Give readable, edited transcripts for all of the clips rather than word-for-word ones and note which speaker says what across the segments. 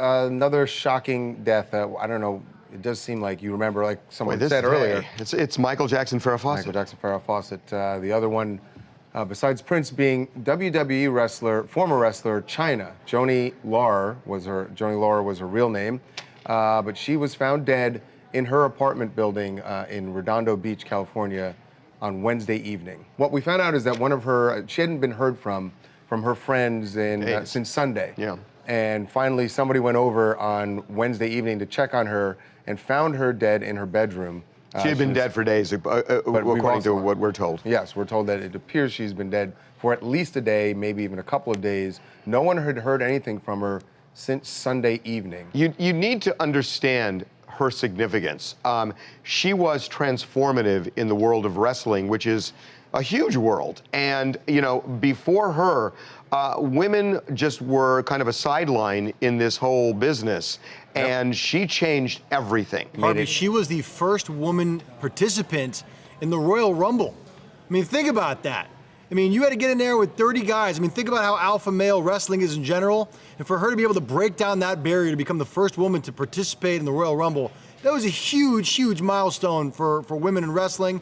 Speaker 1: another shocking death. I don't know. It does seem like you remember, like someone said earlier.
Speaker 2: It's Michael Jackson Farrah Fawcett.
Speaker 1: Michael Jackson Farrah Fawcett. The other one, besides Prince, being WWE wrestler, former wrestler Chyna. Joanie Laurer was her real name, but she was found dead in her apartment building in Redondo Beach, California, on Wednesday evening. What we found out is that she hadn't been heard from her friends since Sunday.
Speaker 2: Yeah.
Speaker 1: And finally, somebody went over on Wednesday evening to check on her and found her dead in her bedroom.
Speaker 2: She had been dead for days, according to what we're told.
Speaker 1: Yes, we're told that it appears she's been dead for at least a day, maybe even a couple of days. No one had heard anything from her since Sunday evening.
Speaker 2: You need to understand her significance. She was transformative in the world of wrestling, which is a huge world. And, you know, before her, women just were kind of a sideline in this whole business. Yep. And she changed everything.
Speaker 3: Harvey, she was the first woman participant in the Royal Rumble. I mean, think about that. I mean, you had to get in there with 30 guys. I mean, think about how alpha male wrestling is in general. And for her to be able to break down that barrier to become the first woman to participate in the Royal Rumble, that was a huge, huge milestone for women in wrestling.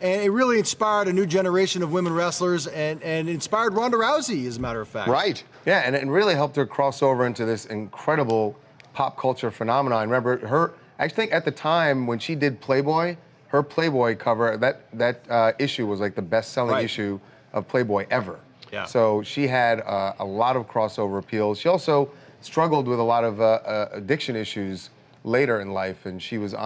Speaker 3: And it really inspired a new generation of women wrestlers and inspired Ronda Rousey, as a matter of fact.
Speaker 2: Right.
Speaker 1: Yeah, and it really helped her cross over into this incredible pop culture phenomenon. Remember, I think at the time when she did Playboy, her Playboy cover, that issue was like the best-selling issue of Playboy ever.
Speaker 3: Yeah.
Speaker 1: So she had a lot of crossover appeal. She also struggled with a lot of addiction issues later in life, and she was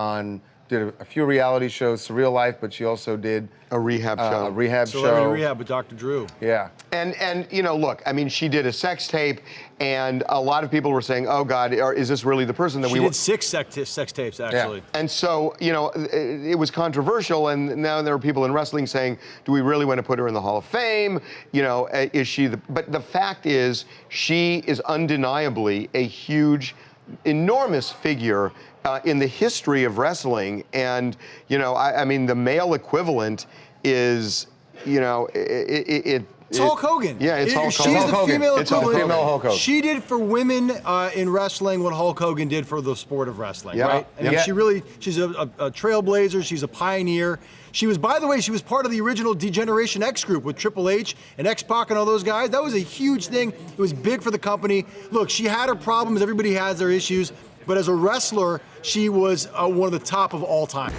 Speaker 1: did a few reality shows, Surreal Life, but she also did
Speaker 2: a rehab show.
Speaker 3: Celebrity Rehab with Dr. Drew.
Speaker 1: Yeah.
Speaker 2: And you know, look, I mean, she did a sex tape, and a lot of people were saying, "Oh God, is this really the person that
Speaker 3: she did 6 sex tapes actually?"
Speaker 2: Yeah. And so, you know, it was controversial, and now there are people in wrestling saying, "Do we really want to put her in the Hall of Fame? You know, is she the?" But the fact is, she is undeniably a huge, enormous figure in the history of wrestling. And, you know, I mean, the male equivalent is, you know,
Speaker 3: it's Hulk Hogan.
Speaker 2: Yeah, it's Hulk Hogan.
Speaker 3: She's the female
Speaker 1: It's
Speaker 3: equivalent.
Speaker 1: female Hulk Hogan.
Speaker 3: She did for women in wrestling what Hulk Hogan did for the sport of wrestling, right? I mean, she's a trailblazer. She's a pioneer. She was, by the way, she was part of the original D-Generation X group with Triple H and X-Pac and all those guys. That was a huge thing. It was big for the company. Look, she had her problems. Everybody has their issues. But as a wrestler, she was one of the top of all time.